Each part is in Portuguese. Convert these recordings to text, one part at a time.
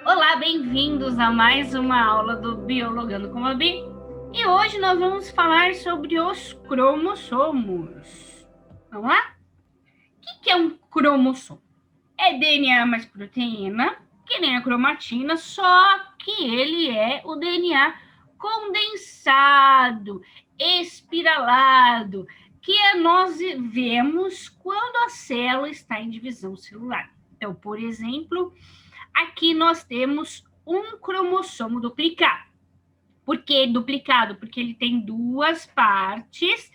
Olá, bem-vindos a mais uma aula do Biologando com a Bi. E hoje nós vamos falar sobre os cromossomos. Vamos lá? O que é um cromossomo? É DNA mais proteína, que nem a cromatina, só que ele é o DNA condensado, espiralado, que nós vemos quando a célula está em divisão celular. Então, por exemplo, aqui nós temos um cromossomo duplicado. Por que duplicado? Porque ele tem duas partes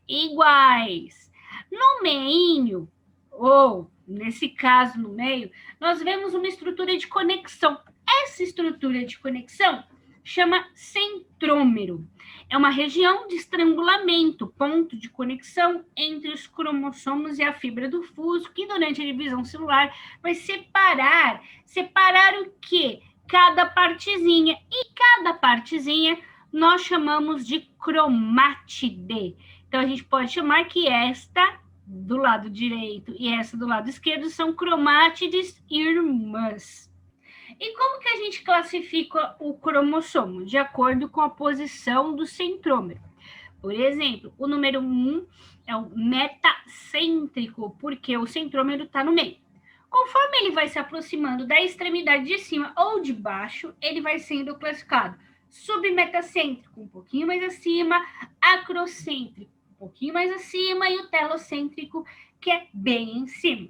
iguais. No meio, ou nesse caso no meio, nós vemos uma estrutura de conexão. Essa estrutura de conexão chama centrômero. É uma região de estrangulamento, ponto de conexão entre os cromossomos e a fibra do fuso, que durante a divisão celular vai separar o quê? Cada partezinha. E cada partezinha nós chamamos de cromátide. Então, a gente pode chamar que esta do lado direito e essa do lado esquerdo são cromátides irmãs. E como que a gente classifica o cromossomo? De acordo com a posição do centrômero. Por exemplo, o número 1 é o metacêntrico, porque o centrômero está no meio. Conforme ele vai se aproximando da extremidade de cima ou de baixo, ele vai sendo classificado submetacêntrico, um pouquinho mais acima, acrocêntrico, um pouquinho mais acima, e o telocêntrico, que é bem em cima.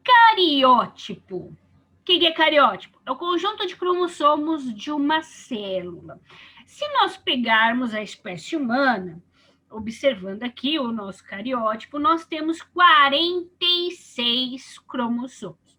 Cariótipo. O que é cariótipo? É o conjunto de cromossomos de uma célula. Se nós pegarmos a espécie humana, observando aqui o nosso cariótipo, nós temos 46 cromossomos.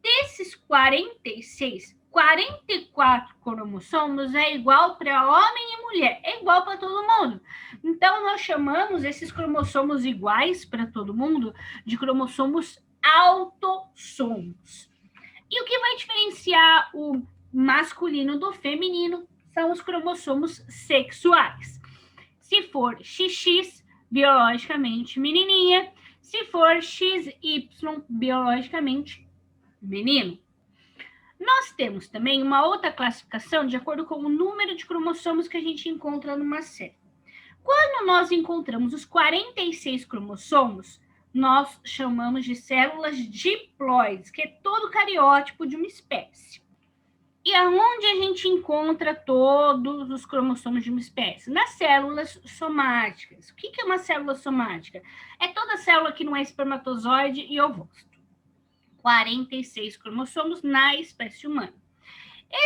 Desses 46, 44 cromossomos é igual para homem e mulher, é igual para todo mundo. Então, nós chamamos esses cromossomos iguais para todo mundo de cromossomos autossomos. E o que vai diferenciar o masculino do feminino são os cromossomos sexuais. Se for XX, biologicamente menininha. Se for XY, biologicamente menino. Nós temos também uma outra classificação de acordo com o número de cromossomos que a gente encontra numa célula. Quando nós encontramos os 46 cromossomos, nós chamamos de células diploides, que é todo o cariótipo de uma espécie. E aonde a gente encontra todos os cromossomos de uma espécie? Nas células somáticas. O que é uma célula somática? É toda célula que não é espermatozoide e ovócito. 46 cromossomos na espécie humana.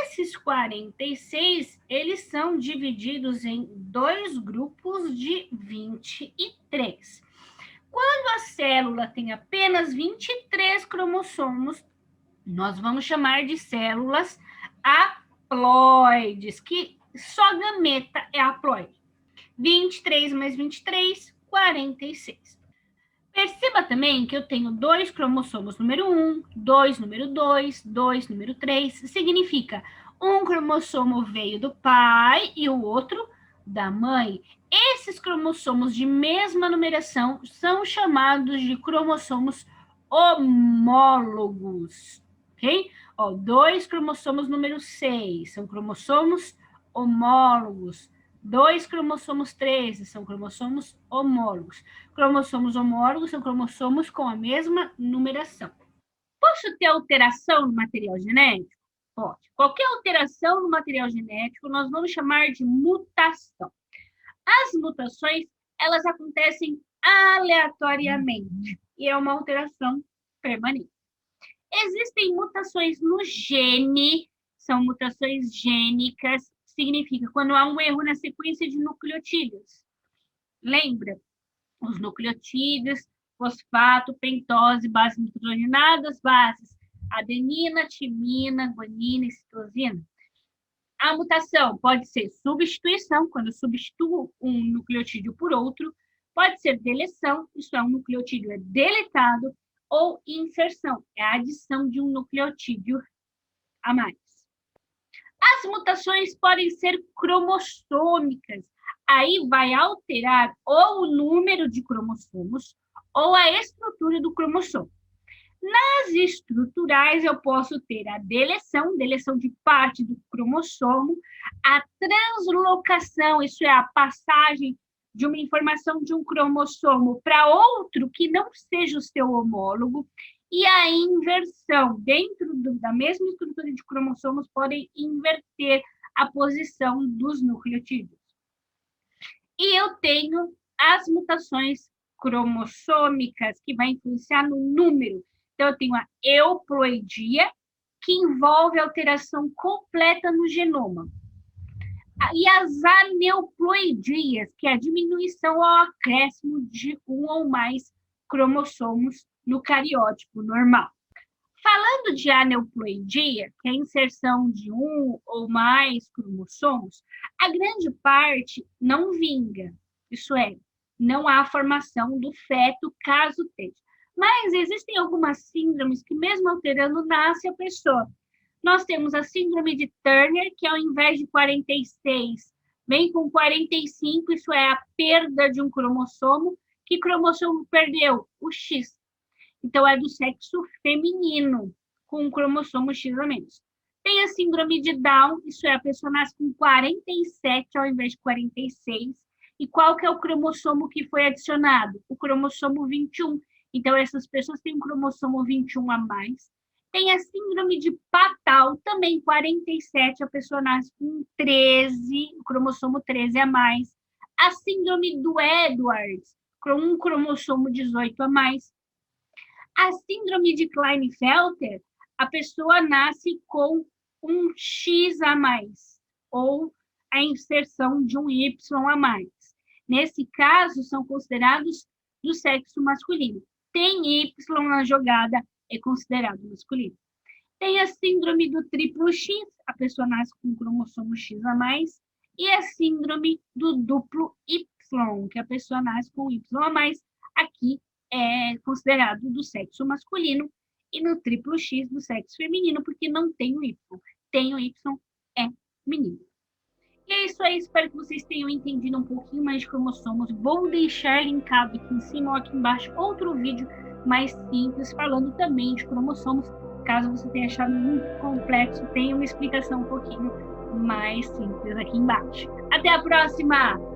Esses 46, eles são divididos em dois grupos de 23. Quando a célula tem apenas 23 cromossomos, nós vamos chamar de células haploides, que só gameta é haploide. 23 mais 23, 46. Perceba também que eu tenho dois cromossomos número 1, dois número 2, dois número 3. Significa um cromossomo veio do pai e o outro da mãe. Esses cromossomos de mesma numeração são chamados de cromossomos homólogos, ok? Ó, dois cromossomos número 6 são cromossomos homólogos. Dois cromossomos 13 são cromossomos homólogos. Cromossomos homólogos são cromossomos com a mesma numeração. Posso ter alteração no material genético? Pode. Qualquer alteração no material genético nós vamos chamar de mutação. As mutações, elas acontecem aleatoriamente e é uma alteração permanente. Existem mutações no gene, são mutações gênicas, significa quando há um erro na sequência de nucleotídeos. Lembra? Os nucleotídeos, fosfato, pentose, bases nitrogenadas, bases adenina, timina, guanina e citosina. A mutação pode ser substituição, quando eu substituo um nucleotídeo por outro, pode ser deleção, isso é, um nucleotídeo é deletado, ou inserção, é a adição de um nucleotídeo a mais. As mutações podem ser cromossômicas, aí vai alterar ou o número de cromossomos ou a estrutura do cromossomo. Nas estruturais, eu posso ter a deleção de parte do cromossomo, a translocação, isso é a passagem de uma informação de um cromossomo para outro que não seja o seu homólogo, e a inversão. Dentro da mesma estrutura de cromossomos, podem inverter a posição dos nucleotídeos. E eu tenho as mutações cromossômicas, que vai influenciar no número. Então, eu tenho a euploidia, que envolve alteração completa no genoma. E as aneuploidias, que é a diminuição ou acréscimo de um ou mais cromossomos no cariótipo normal. Falando de aneuploidia, que é a inserção de um ou mais cromossomos, a grande parte não vinga. Isso é, não há formação do feto, caso tenha. Mas existem algumas síndromes que, mesmo alterando, nasce a pessoa. Nós temos a síndrome de Turner, que ao invés de 46, vem com 45, isso é a perda de um cromossomo. Que cromossomo perdeu? O X. Então, é do sexo feminino, com um cromossomo X a menos. Tem a síndrome de Down, isso é, a pessoa nasce com 47 ao invés de 46. E qual que é o cromossomo que foi adicionado? O cromossomo 21. Então, essas pessoas têm um cromossomo 21 a mais. Tem a síndrome de Patal, também 47, a pessoa nasce com 13, o cromossomo 13 a mais. A síndrome do Edwards, com um cromossomo 18 a mais. A síndrome de Klinefelter, a pessoa nasce com um X a mais, ou a inserção de um Y a mais. Nesse caso, são considerados do sexo masculino. Tem Y na jogada, é considerado masculino. Tem a síndrome do triplo X, a pessoa nasce com um cromossomo X a mais, e a síndrome do duplo Y, que a pessoa nasce com Y a mais, aqui é considerado do sexo masculino, e no triplo X do sexo feminino, porque não tem o Y. Tem o Y, é menino. E é isso aí, espero que vocês tenham entendido um pouquinho mais de cromossomos. Vou deixar linkado aqui em cima ou aqui embaixo outro vídeo mais simples, falando também de cromossomos. Caso você tenha achado muito complexo, tem uma explicação um pouquinho mais simples aqui embaixo. Até a próxima!